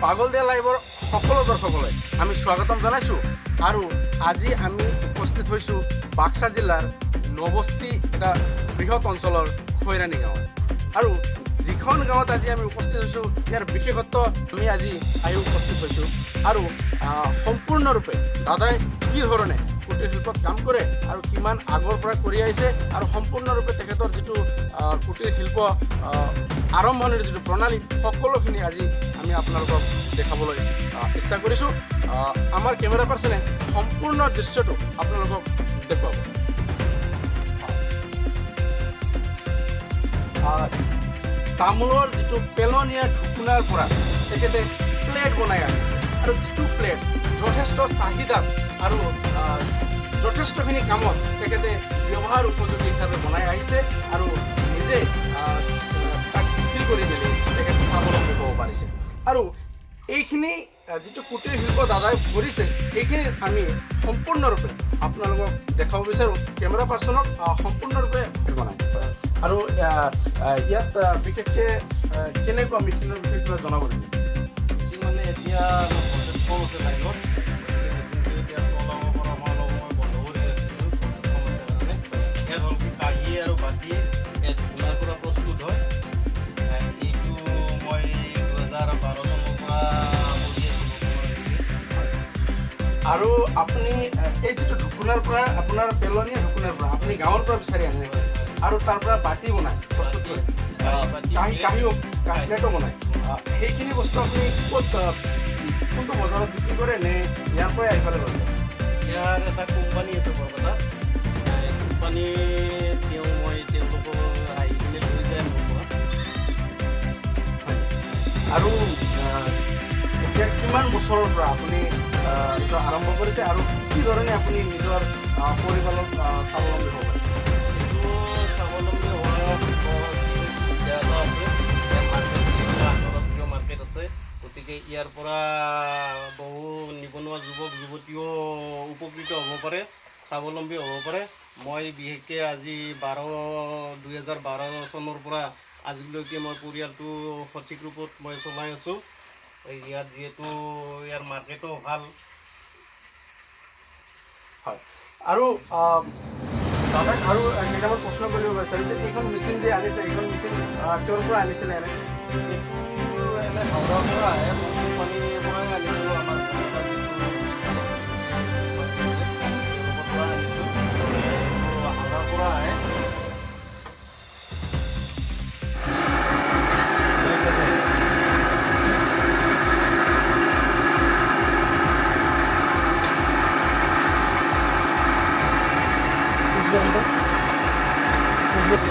পাগল দিয়া লাইভৰ সকলো দৰ্শকলৈ আমি স্বাগতম জনাইছোঁ আৰু আজি আমি উপস্থিত হৈছোঁ বাক্সা জিলাৰ নবস্তি এটা বৃহৎ অঞ্চলৰ খৈৰাণী গাঁৱত আৰু যিখন গাঁৱত আজি আমি উপস্থিত হৈছোঁ ইয়াৰ বিশেষত্ব আমি আজি আহি উপস্থিত হৈছোঁ আৰু সম্পূৰ্ণৰূপে দাদাই কি ধৰণে কুটিৰ শিল্পত কাম কৰে আৰু কিমান আগৰ পৰা কৰি আহিছে আৰু সম্পূৰ্ণৰূপে তেখেতৰ যিটো কুটিৰ শিল্প আৰম্ভণিৰ যিটো প্ৰণালী সকলোখিনি আজি আমি আপোনালোকক দেখাবলৈ ইচ্ছা কৰিছোঁ। আমাৰ কেমেৰা পাৰ্চনে সম্পূৰ্ণ দৃশ্যটো আপোনালোকক দেখুৱাব। তামোলৰ যিটো পেলনীয়া ঢুকুনাৰ পৰা তেখেতে প্লেট বনাই আহিছে আৰু যিটো প্লেট যথেষ্ট চাহিদাত আৰু যথেষ্টখিনি কামত তেখেতে ব্যৱহাৰ উপযোগী হিচাপে বনাই আহিছে আৰু নিজে তাক বিক্ৰী কৰি মেলি তেখেতে স্বাৱলম্বী হ'ব পাৰিছে আৰু এইখিনি যিটো কুটিৰ শিল্প দাদাই কৰিছে এইখিনি আমি সম্পূৰ্ণৰূপে আপোনালোকক দেখাব বিচাৰোঁ। কেমেৰা পাৰ্চনক সম্পূৰ্ণৰূপে বনাই আৰু ইয়াত বিশেষকৈ কেনেকুৱা মেচিনৰ বিষয়ে জনাব লাগিব। মেচিন মানে এতিয়া কম আছে লাইনত, এতিয়া চলাব পৰা মই অলপ মই বন্ধ কৰি ৰাখিছিলোঁ কম আছে কাৰণে। ইয়াত হ'ল কি কাঁহী আৰু বাতি ঢুকুনাৰ পৰা প্ৰস্তুত হয়। এইটো মই 2012 চনৰ পৰা কৰি আছোঁ। আৰু আপুনি এই যিটো ঢুকুনাৰ পৰা আপোনাৰ পেলনীয়া ঢুকুনাৰ পৰা আপুনি গাঁৱৰ পৰা বিচাৰি আনে আৰু তাৰ পৰা বাতি বনাই প্ৰস্তুত কৰে, প্লেটো বনায়, সেইখিনি বস্তু আপুনি ক'ত কোনটো বজাৰত বিক্ৰী কৰে নে ইয়াৰ পৰাই আহি পেলাই লয়? ইয়াৰ এটা কোম্পানী আছে বৰপেটাত, কোম্পানী তেওঁলোকৰ আহি কিনে লৈ যায় মোৰ পৰা। আৰু এতিয়া কিমান বছৰৰ পৰা আপুনি এইটো আৰম্ভ কৰিছে আৰু কি ধৰণে আপুনি নিজৰ পৰিয়ালক স্বাৱলম্বী হ'ব পাৰে? এইটো স্বাৱলম্বী হোৱাৰ সুবিধা এটা আছে, আন্তঃৰাষ্ট্ৰীয় মাৰ্কেট আছে, গতিকে ইয়াৰ পৰা বহু নিবনুৱা যুৱক যুৱতীও উপকৃত হ'ব পাৰে, স্বাৱলম্বী হ'ব পাৰে। মই বিশেষকৈ আজি 2012 চনৰ পৰা আজিলৈকে মই পৰিয়ালটো সঠিক ৰূপত মই চলাই আছোঁ। ইয়াত যিহেতু ইয়াৰ মাৰ্কেটো ভাল। হয়, আৰু দাদাক আৰু কেইটামান প্ৰশ্ন কৰিব বিচাৰিম যে এইখন মেচিন যে আনিছে এইখন মেচিন ক'ৰ পৰা আনিছিলে এনে? এইটো এনে হাওড়াৰ পৰা আহে, মই কোম্পানীৰ পৰাই আনিছিলোঁ। আমাৰ পৰা আনিছোঁ, হাওড়াৰ পৰা আহে।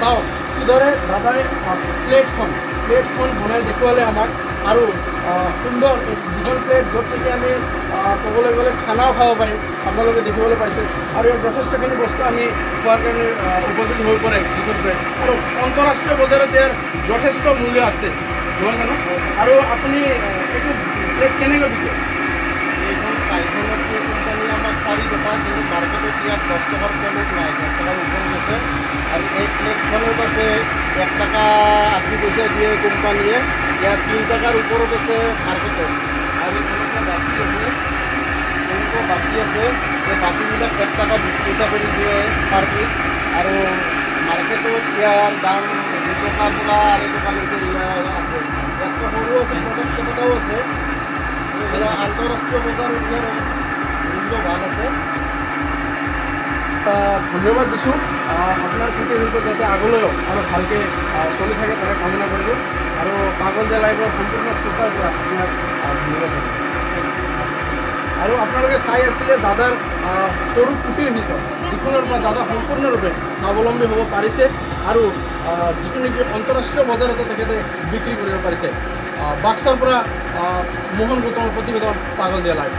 চাওক কিদৰে দাদাই প্লেটখন বনাই দেখুৱালে আমাক আৰু সুন্দৰ যিখন প্লেট য'ত নেকি আমি ক'বলৈ গ'লে খানাও খাব পাৰিম, আপোনালোকে দেখিবলৈ পাইছে আৰু ইয়াত যথেষ্টখিনি বস্তু আমি খোৱাৰ কাৰণে উপযোগী হৈ পৰে যিখন প্লেট আৰু আন্তঃৰাষ্ট্ৰীয় বজাৰত ইয়াৰ যথেষ্ট মূল্য আছে নহয় জানো? আৰু আপুনি এইটো প্লেট কেনেকৈ বিকে? এইখন কাইখনত কোম্পানী আমাক 4 টকা, কিন্তু মাৰ্কেটত ইয়াত 10 টকাৰ তলত নাই, 10 টকাৰ ওপৰত আছে। আৰু এই প্লেটখনত আছে 1 টকা 80 পইচা দিয়ে কোম্পানীয়ে, ইয়াত 3 টকাৰ ওপৰত আছে মাৰ্কেটত। আৰু এনেকুৱা বাতি আছে, এই বাতিবিলাক 1 টকা 20 পইচা কৰি দিয়ে পাৰ পিচ। আৰু মাৰ্কেটত ইয়াৰ দাম 2 টকাৰ পৰা 2.5 টকালৈকে ইয়াৰ আছে। ইয়াতকৈ সৰু আছে, পদক্ষেপতাও আছে। আন্তঃৰাষ্ট্ৰীয় বজাৰত ইয়াৰ মূল্য ভাল আছে। ধন্যবাদ দিছোঁ। আপোনাৰ কুটিৰ শিল্প যাতে আগলৈও আৰু ভালকৈ চলি থাকে তাকে কামনা কৰিলোঁ আৰু পাগল দিয়া লাইভৰ সম্পূৰ্ণ শ্ৰোতাৰ পৰা আপোনাক ধন্যবাদ দিলোঁ। আৰু আপোনালোকে চাই আছিলে দাদাৰ সৰু কুটিৰ শিল্প যিখনৰ পৰা দাদা সম্পূৰ্ণৰূপে স্বাৱলম্বী হ'ব পাৰিছে আৰু যিটো নেকি আন্তঃৰাষ্ট্ৰীয় বজাৰতো তেখেতে বিক্ৰী কৰিব পাৰিছে। বাক্সাৰ পৰা মোহন গৌতমৰ প্ৰতিবেদন, পাগল দিয়া লাইভ।